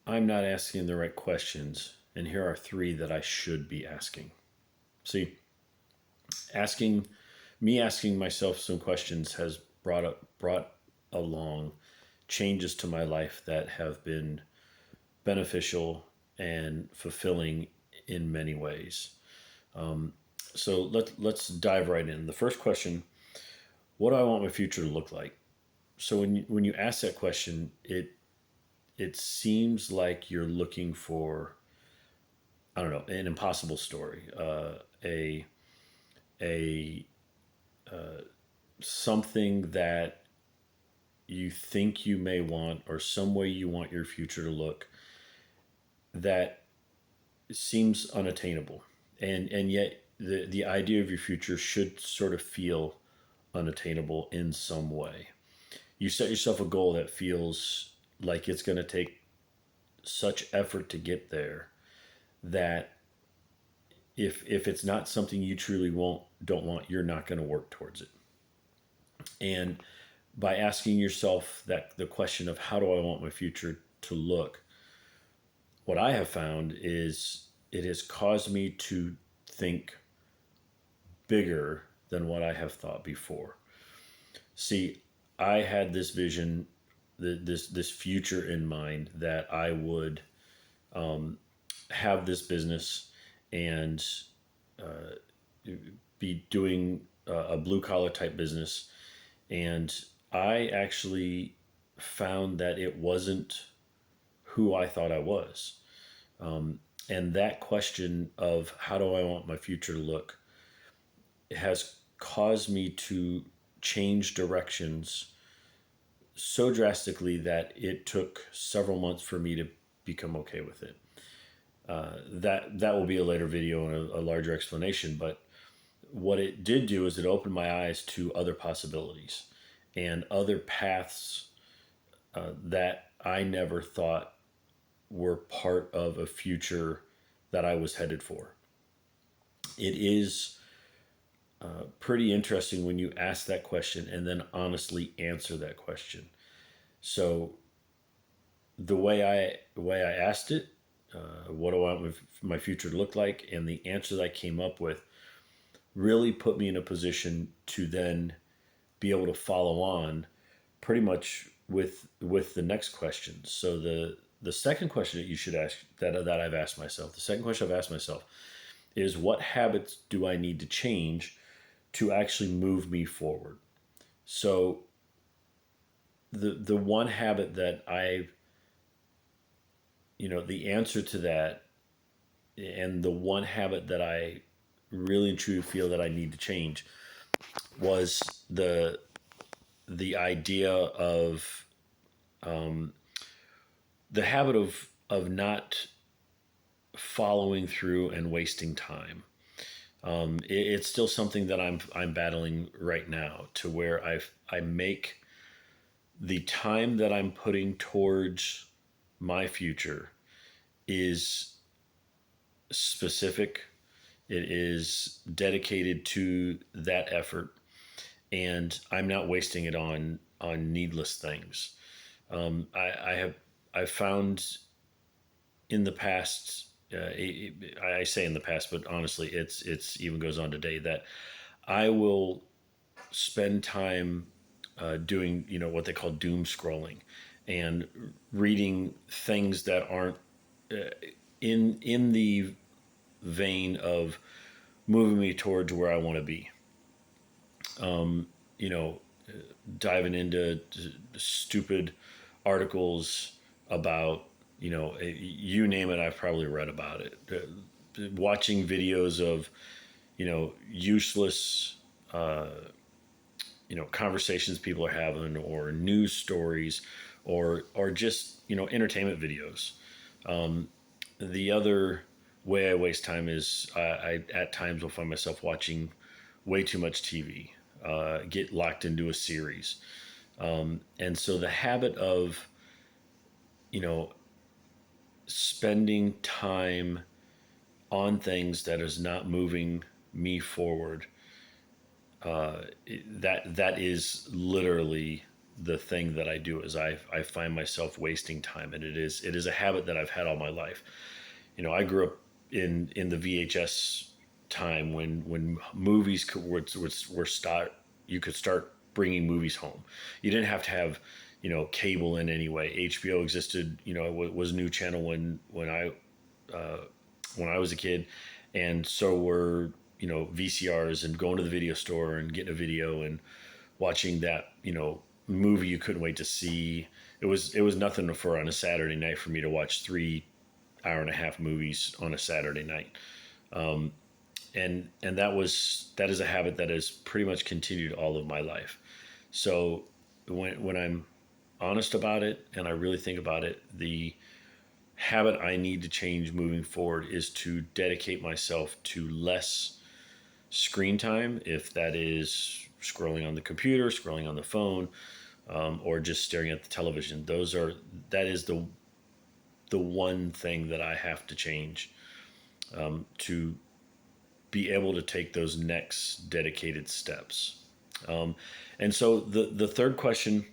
I'm not asking the right questions, and here are three that I should be asking. See, asking asking myself some questions has brought along changes to my life that have been beneficial and fulfilling in many ways. So let's dive right in. The first question: what do I want my future to look like? So when you ask that question, it seems like you're looking for, I don't know, an impossible story, a something that you think you may want, or some way you want your future to look that seems unattainable, and yet the idea of your future should sort of feel unattainable in some way. You set yourself a goal that feels like it's going to take such effort to get there that if it's not something you truly won't don't want, you're not going to work towards it. And by asking yourself that the question of how do I want my future to look, what I have found is it has caused me to think bigger than what I have thought before. See, I had this vision, this future in mind that I would have this business and be doing a blue collar type business. And I actually found that it wasn't who I thought I was. And that question of how do I want my future to look has caused me to change directions so drastically that it took several months for me to become okay with it. That will be a later video and a larger explanation. But what it did do is it opened my eyes to other possibilities and other paths that I never thought were part of a future that I was headed for. It is pretty interesting when you ask that question and then honestly answer that question. So the way I asked it, what do I want my future to look like, and the answer that I came up with really put me in a position to then be able to follow on pretty much with the next question. So the second question that you should ask, that I've asked myself, the second question I've asked myself is, what habits do I need to change to actually move me forward? So the one habit that the answer to that, and the one habit that I really and truly feel that I need to change was the idea of the habit of not following through and wasting time. It's still something that I'm battling right now, to where I make the time that I'm putting towards my future is specific. It is dedicated to that effort, and I'm not wasting it on needless things. I have I've found in the past. I say in the past, but honestly, it's even goes on today that I will spend time doing what they call doom scrolling and reading things that aren't in the vein of moving me towards where I want to be. You know, diving into stupid articles about, you name it, I've probably read about it. Watching videos of, useless, conversations people are having, or news stories, or just, entertainment videos. The other way I waste time is I at times will find myself watching way too much TV, get locked into a series. And so the habit of, you know, spending time on things that is not moving me forward, that is literally the thing that I do is I find myself wasting time, and it is a habit that I've had all my life. I grew up in the VHS time when movies were start you could start bringing movies home. You didn't have to have cable in any way. HBO existed. It was a new channel when I was a kid, and so were VCRs, and going to the video store and getting a video and watching that movie you couldn't wait to see. It was nothing for on a Saturday night for me to watch 3 hour and a half movies on a Saturday night. And that is a habit that has pretty much continued all of my life. So when I'm honest about it and I really think about it, the habit I need to change moving forward is to dedicate myself to less screen time, if that is scrolling on the computer, scrolling on the phone, or just staring at the television. That is the one thing that I have to change, to be able to take those next dedicated steps. And so the third question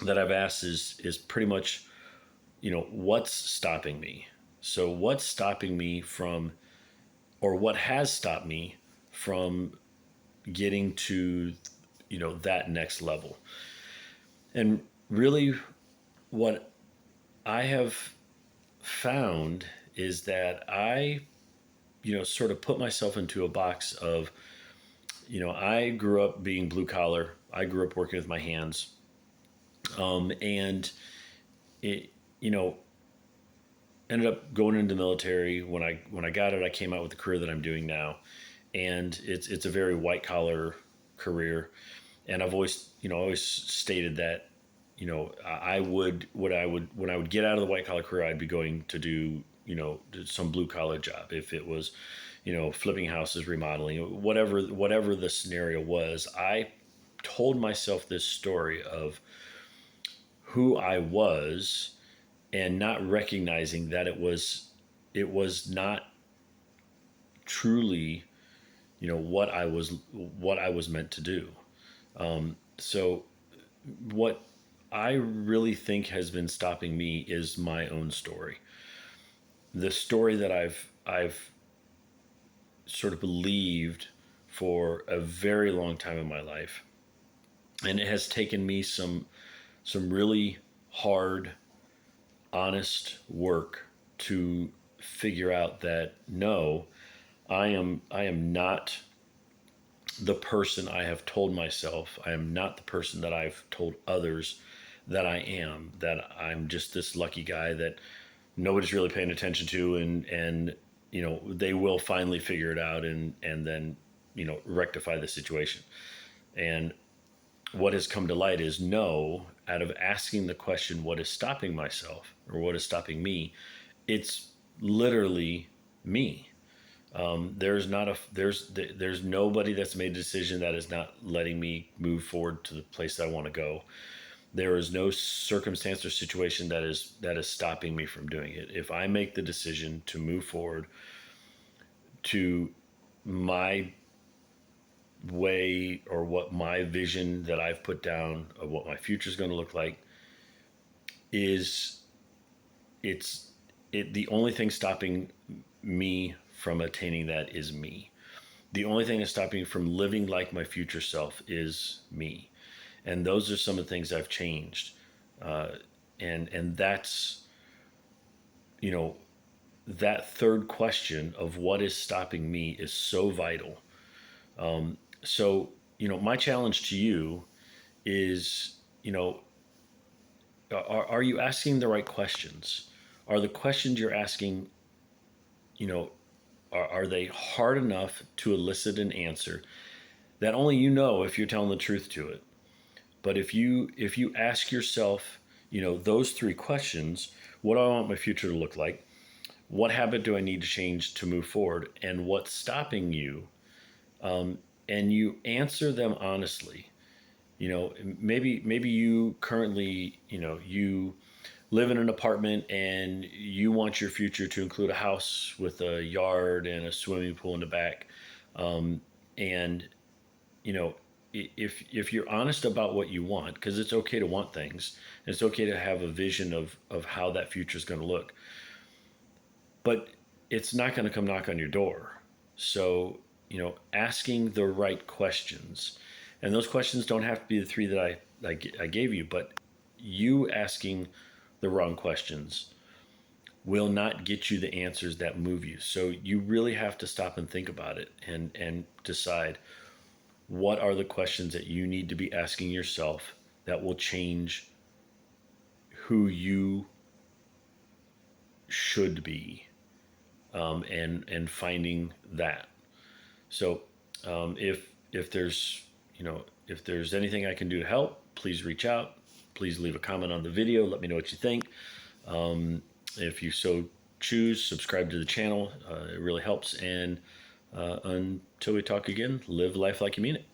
that I've asked is pretty much, what's stopping me? So what's stopping me from, or what has stopped me from getting to, that next level? And really what I have found is that I, sort of put myself into a box of, I grew up being blue collar. I grew up working with my hands. And it, ended up going into the military. When I got it, I came out with the career that I'm doing now. And it's a very white collar career. And I've always stated that, I would, when I would get out of the white collar career, I'd be going to do, some blue collar job. If it was, flipping houses, remodeling, whatever the scenario was, I told myself this story of who I was, and not recognizing that it was not truly, what I was meant to do. So what I really think has been stopping me is my own story. The story that I've sort of believed for a very long time in my life. And it has taken me some really hard, honest work to figure out that no, I am not the person I have told myself. I am not the person that I've told others that I am. That I'm just this lucky guy that nobody's really paying attention to, and they will finally figure it out, and then rectify the situation. And what has come to light is no, out of asking the question, what is stopping myself or what is stopping me, it's literally me. There's nobody that's made a decision that is not letting me move forward to the place that I want to go. There is no circumstance or situation that is stopping me from doing it. If I make the decision to move forward to my way, or what my vision that I've put down of what my future is going to look like, is the only thing stopping me from attaining that is me. The only thing that's stopping me from living like my future self is me. And those are some of the things I've changed. And that's, you know, that third question of what is stopping me is so vital. So, my challenge to you is, are you asking the right questions? Are the questions you're asking, you know, are they hard enough to elicit an answer that only if you're telling the truth to it? But if you ask yourself, those three questions: what do I want my future to look like? What habit do I need to change to move forward? And what's stopping you? And you answer them honestly. Maybe you currently, you live in an apartment and you want your future to include a house with a yard and a swimming pool in the back. And, you know, if you're honest about what you want, because it's okay to want things, and it's okay to have a vision of how that future is going to look, but it's not going to come knock on your door. So, asking the right questions, and those questions don't have to be the three that I gave you, but you asking the wrong questions will not get you the answers that move you. So you really have to stop and think about it and decide what are the questions that you need to be asking yourself that will change who you should be, and finding that. So, if there's if there's anything I can do to help, please reach out. Please leave a comment on the video. Let me know what you think. If you so choose, subscribe to the channel. It really helps. And until we talk again, live life like you mean it.